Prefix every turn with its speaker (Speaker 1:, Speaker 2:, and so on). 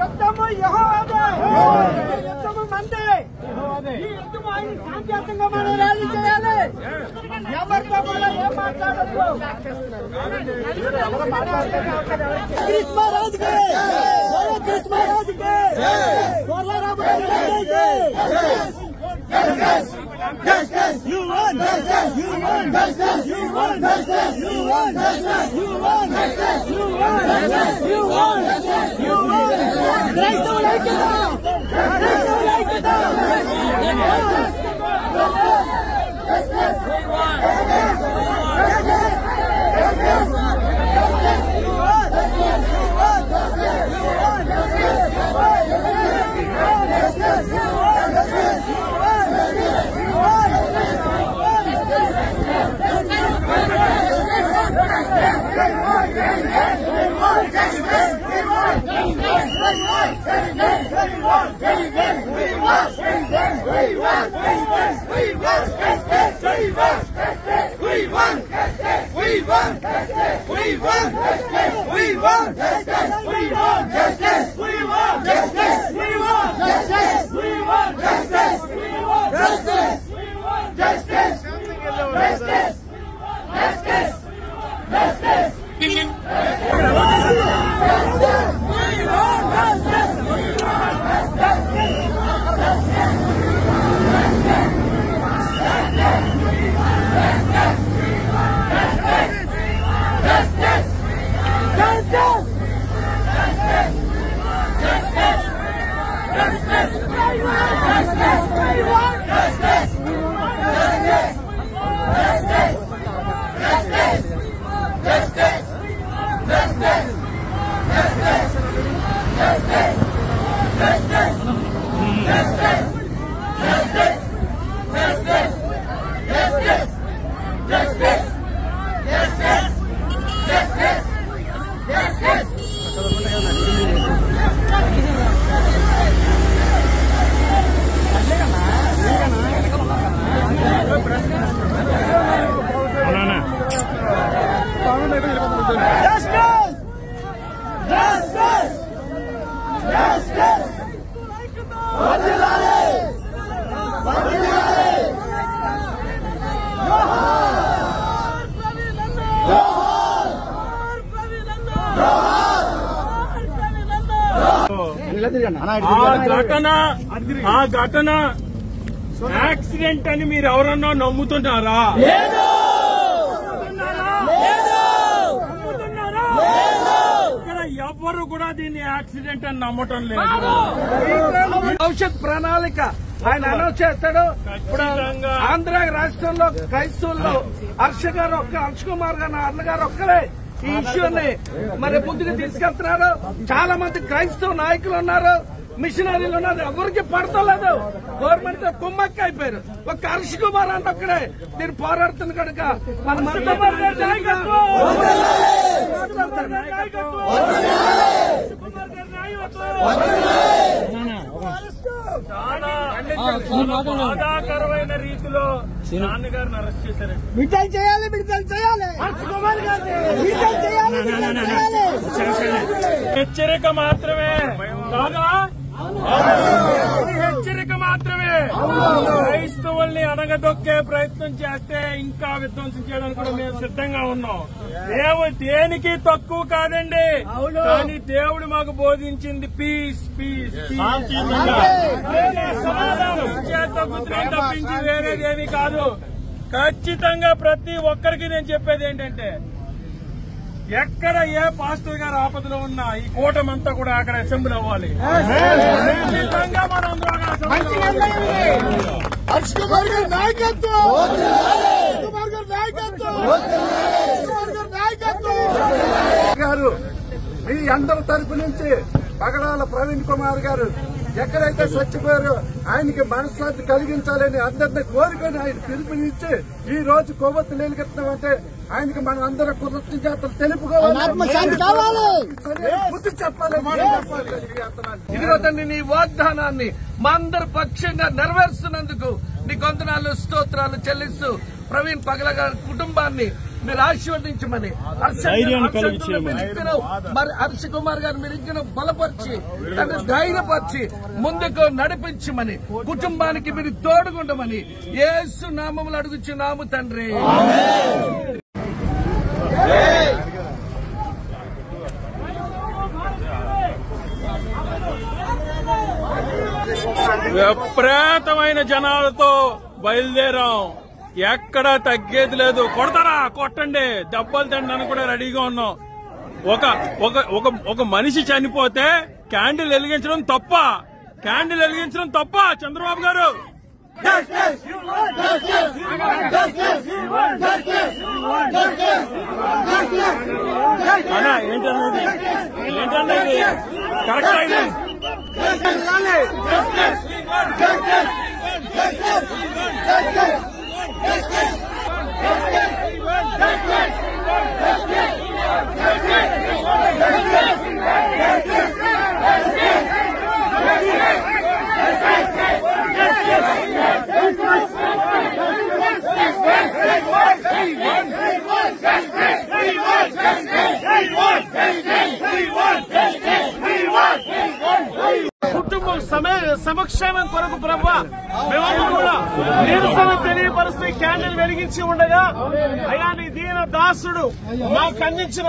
Speaker 1: యుద్ధము యెహోవాదే, యుద్ధము మందే. ఈ యుద్ధము ఆయన శాంతియుతంగా మనం ర్యాలీ చేయాలి. ఎవరితో కూడా ఏం మాట్లాడద్దు. Krishna రాజుకే, Krishna రాజుకే, Justice! You won! Justice! You won! Justice! You won! Justice! You won! Justice! You won! Justice! You won! Justice! You won! Justice! You won! Raise the like it up! Raise the like it up! Justice! We won! Justice! We won! Justice! Justice! You won! Justice! You won! Justice! You won! Justice! You won! Justice! You won! Justice! You won!
Speaker 2: ఆ ఘటన accident అని మీరు ఎవరన్నా నమ్ముతున్నారా? ఇక్కడ ఎవరు కూడా దీన్ని యాక్సిడెంట్ అని నమ్మటం లేదు.
Speaker 3: భవిష్యత్ ప్రణాళిక ఆయన అనౌన్స్ చేస్తాడు. ఇప్పుడు ఆంధ్ర రాష్ట్రంలో క్రైస్తవుల్లో హర్ష కుమార్ గారు అన్నగారు ఒక్కరే ఈ ఇష్యూని మరి ముందుకు తీసుకెళ్తున్నారు. చాలా మంది క్రైస్తవ నాయకులు ఉన్నారు, మిషనరీలు ఉన్నారు, ఎవరికి పడతలేదు. గవర్నమెంట్ తో కుమ్మక్క అయిపోయారు. ఒక హర్ష కుమార్ అంటే ఒక్కడే దీన్ని పోరాడుతుంది కనుక మన
Speaker 2: బాధాకరమైన రీతిలో నాన్నగారిని అరెస్ట్ చేశారు.
Speaker 1: విడుదల చేయాలి, విడుదల చేయాలి, విడుదల చేయాలి.
Speaker 2: హెచ్చరిక మాత్రమే కాదా? హెచ్చరిక మాత్రమే. క్రైస్తవుల్ని అణగదొక్కే ప్రయత్నం చేస్తే ఇంకా విధ్వంసం చేయడానికి కూడా మేము సిద్ధంగా ఉన్నాం. దేనికి తక్కువ కాదండి, కానీ దేవుడు మాకు బోధించింది పీస్ పీస్ సమాధానం తప్పించి వేరేదేమీ కాదు. ఖచ్చితంగా ప్రతి ఒక్కరికి నేను చెప్పేది ఏంటంటే, ఎక్కడ ఏ పాస్టర్ గారు ఆపదలో ఉన్నా ఈ కూటమంతా కూడా అక్కడ అసెంబ్లీ అవ్వాలి. ఖచ్చితంగా మనం
Speaker 1: హర్ష కుమార్ గారి నాయకత్వం, కుమార్ గారి నాయకత్వం, కుమార్ గారి నాయకత్వం
Speaker 3: గారు మీ అందరి తరపు నుంచి పగడాల ప్రవీణ్ కుమార్ గారు ఎక్కడైతే చచ్చిపోయారో ఆయనకి మనశ్శాంతి కలిగించాలని అందరినీ కోరుకొని ఆయన పిలుపునిచ్చి ఈ రోజు కొవ్వొత్తు నిలగెత్తామంటే ఆయనకి మనం అందరం కృతజ్ఞతలు తెలుపుకోవాలి, బుద్ధి చెప్పాలి. ఇదిగో తండ్రి నీ వాగ్దానాన్ని మా అందరి పక్షంగా నెరవేరుస్తున్నందుకు నీ వందనాలు స్తోత్రాలు చెల్లిస్తూ ప్రవీణ్ పగల గారి కుటుంబాన్ని మీరు ఆశీర్వదించమని మరి హర్ష కుమార్ గారు మీరు ఇంకా బలపరిచి దాన్ని ధైర్యపరిచి ముందుకు నడిపించమని కుటుంబానికి మీరు తోడుగుండమని యేసు నామములు అడుగుచున్నాము తండ్రి.
Speaker 2: విపరీతమైన జనాలతో బయలుదేరాం. ఎక్కడా తగ్గేది లేదు. కొడతారా కొట్టండి, దెబ్బలు తిండానికి కూడా రెడీగా ఉన్నాం. ఒక మనిషి చనిపోతే క్యాండిల్ వెలిగించడం తప్ప? క్యాండిల్ వెలిగించడం తప్ప? చంద్రబాబు గారు అన్నా ఏంటన్నది కరెక్ట్ అయింది.
Speaker 3: కుటుంబం సమక్షేమం కొరకు ప్రభువా మేము కూడా నిరసన తెలియపరుస్తూ క్యాండిల్ వెలిగించి ఉండగా అయ్యా నీ దీన దాసుడు మాకు అందించిన